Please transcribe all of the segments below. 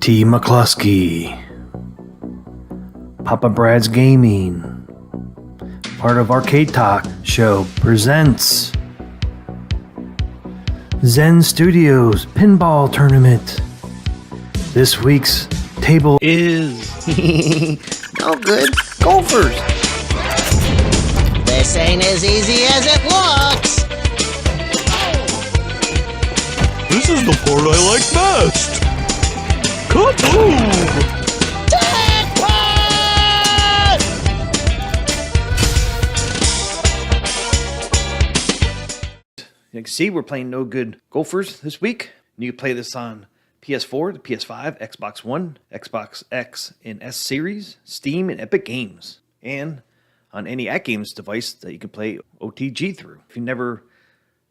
T. McCluskey, Papa Brad's Gaming, part of Arcade Talk Show presents Zen Studios Pinball Tournament. This week's table is no good. Gofers. This ain't as easy as it looks. This is the part I like best. Kaboom! Jackpot! You can see we're playing No Good Gofers this week. And you can play this on PS4, the PS5, Xbox One, Xbox X and S Series, Steam, and Epic Games. And on any AtGames device that you can play OTG through. If you never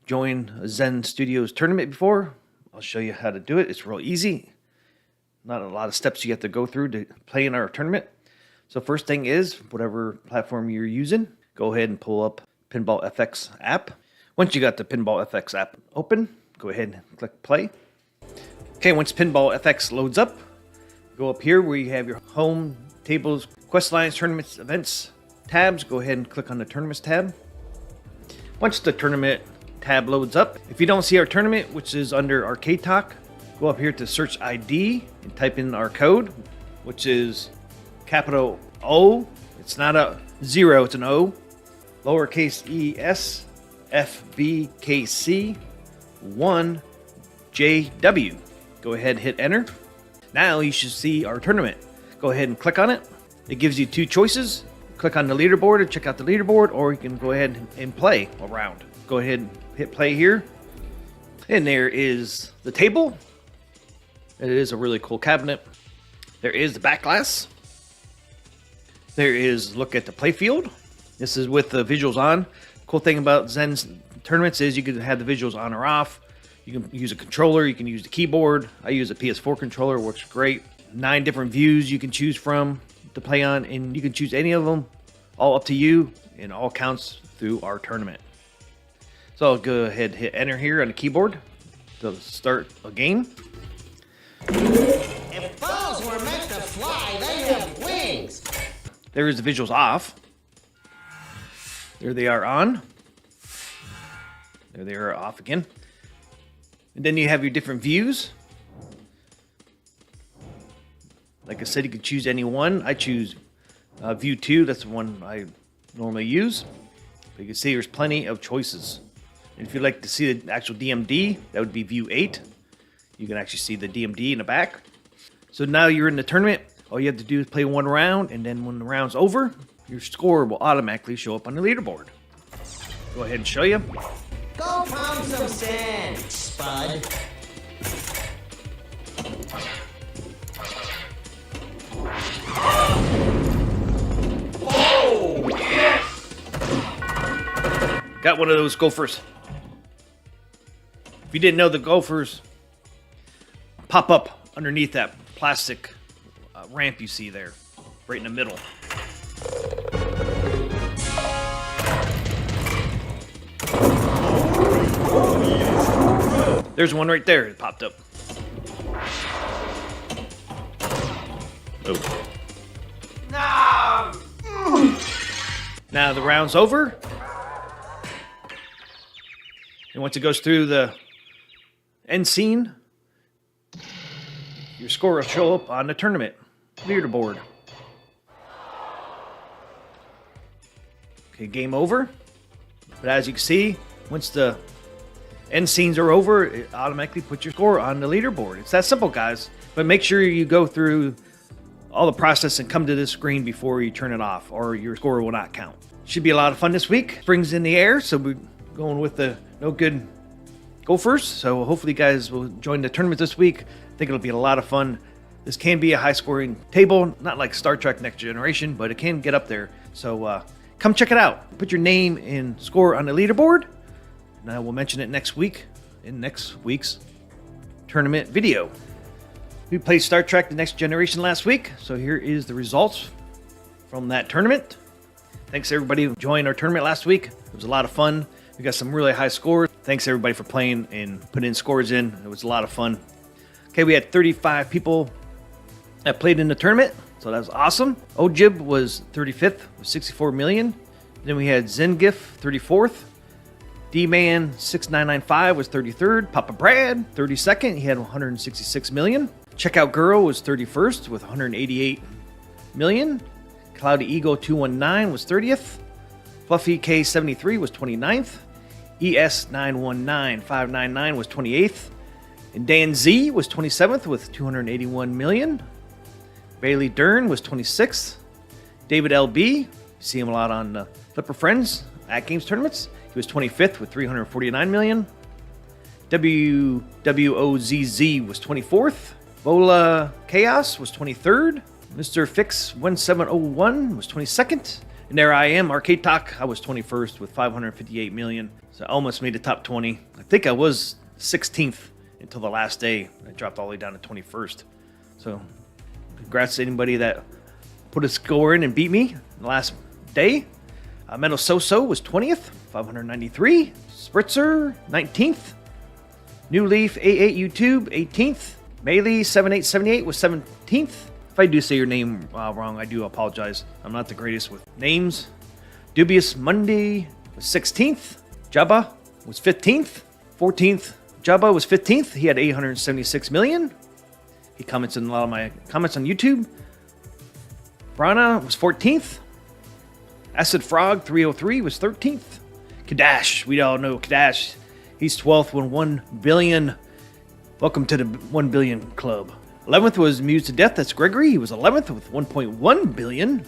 joined a Zen Studios tournament before, I'll show you how to do it. It's real easy. Not a lot of steps you have to go through to play in our tournament. So first thing is, whatever platform you're using, go ahead and pull up Pinball FX app. Once you got the Pinball FX app open, go ahead and click play. Okay, once Pinball FX loads up, go up here where you have your home, tables, quest lines, tournaments, events tabs. Go ahead and click on the tournaments tab. Once the tournament tab loads up, if you don't see our tournament, which is under Arcade Talk, go up here to search ID and type in our code, which is capital O. It's not a 0, it's an O. Lowercase ES FBKC 1JW. Go ahead and hit enter. Now you should see our tournament. Go ahead and click on it. It gives you two choices. Click on the leaderboard and check out the leaderboard, or you can go ahead and play a round. Go ahead and hit play here. And there is the table. It is a really cool cabinet. There is the back glass. There is look at the playfield. This is with the visuals on. Cool thing about Zen's tournaments is you can have the visuals on or off. You can use a controller. You can use the keyboard. I use a PS4 controller. It works great. 9 different views you can choose from to play on, and you can choose any of them. All up to you, and all counts through our tournament. So I'll go ahead and hit enter here on the keyboard to start a game. If balls were meant to fly, they have wings. There is the visuals off. There they are on. There they are off again. And then you have your different views. Like I said, you can choose any one. I choose view 2. That's the one I normally use. But you can see there's plenty of choices. And if you'd like to see the actual DMD, that would be view 8. You can actually see the DMD in the back. So now you're in the tournament. All you have to do is play one round, and then when the round's over, your score will automatically show up on the leaderboard. Go ahead and show you. Go pound some sand, Spud. Oh, yes! Got one of those Gofers. If you didn't know, the Gofers pop up underneath that plastic ramp you see there, right in the middle. There's one right there. It popped up. Oh. No! Now the round's over. And once it goes through the end scene, your score will show up on the tournament leaderboard. Okay, game over. But as you can see, once the end scenes are over, it automatically puts your score on the leaderboard. It's that simple, guys. But make sure you go through all the process and come to this screen before you turn it off, or your score will not count. Should be a lot of fun this week. Spring's in the air, so we're going with the No Good Gofers. So hopefully you guys will join the tournament this week. I think it'll be a lot of fun. This can be a high-scoring table, not like Star Trek Next Generation, but it can get up there. So come check it out. Put your name and score on the leaderboard, and I will mention it next week in next week's tournament video. We played Star Trek The Next Generation last week, so here is the results from that tournament. Thanks everybody who joined our tournament last week. It was a lot of fun. We got some really high scores. Thanks everybody for playing and putting in scores in. It was a lot of fun. Okay, we had 35 people that played in the tournament, so that was awesome. Ojib was 35th with 64 million. Then we had Zengif 34th. D-Man 6995 was 33rd. Papa Brad 32nd. He had 166 million. Checkout Girl was 31st with 188 million. Cloudy Eagle 219 was 30th. Fluffy K73 was 29th. ES 919599 was 28th. And Dan Z was 27th with 281 million. Bailey Dern was 26th. David LB, you see him a lot on Flipper Friends AtGames tournaments. He was 25th with 349 million. WWOZZ was 24th. Bola Chaos was 23rd. Mr. Fix 1701 was 22nd. And there I am, Arcade Talk. I was 21st with 558 million. So I almost made the top 20. I think I was 16th until the last day. I dropped all the way down to 21st. So congrats to anybody that put a score in and beat me the last day. Menace So-So was 20th, 593. Spritzer, 19th. New Leaf 88 YouTube, 18th. Melee 7878 was 17th. If I do say your name wrong, I do apologize. I'm not the greatest with names. Dubious Monday was 16th. Jabba was 15th. 14th. Jabba was 15th. He had 876 million. He comments in a lot of my comments on YouTube. Brana was 14th. Acid Frog 303 was 13th. Kadash, we all know Kadash. He's 12th with 1 billion. Welcome to the 1 billion club. 11th was Muse to Death. That's Gregory. He was 11th with 1.1 billion.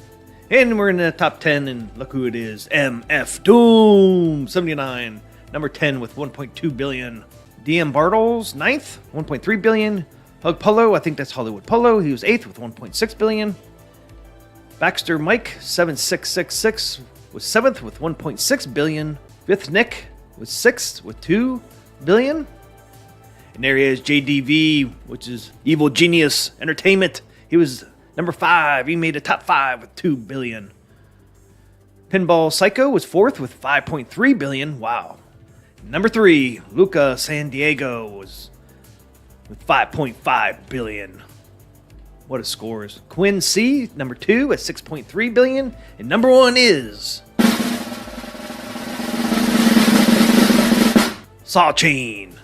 And we're in the top 10, and look who it is. MF Doom 79. Number 10 with 1.2 billion. DM Bartles 9th, 1.3 billion. Hug Polo, I think that's Hollywood Polo. He was 8th with 1.6 billion. Baxter Mike 7666 was 7th with 1.6 billion. 5th Nick was 6th with 2 billion. And there he is, JDV, which is Evil Genius Entertainment. He was number 5. He made the top 5 with 2 billion. Pinball Psycho was 4th with 5.3 billion. Wow. Number 3, Luca San Diego was with 5.5 billion. What a scores. Quinn C, number 2 at 6.3 billion. And number 1 is Saw Chain,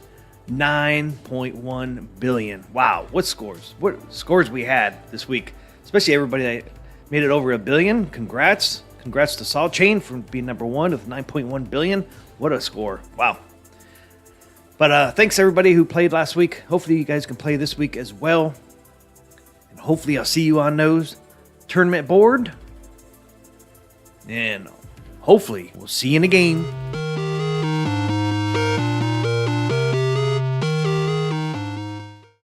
9.1 billion. Wow, what scores? What scores we had this week. Especially everybody that made it over a billion. Congrats. Congrats to Saw Chain for being number 1 with 9.1 billion. What a score. Wow. But thanks everybody who played last week. Hopefully you guys can play this week as well. And hopefully I'll see you on those tournament board. And hopefully we'll see you in the game.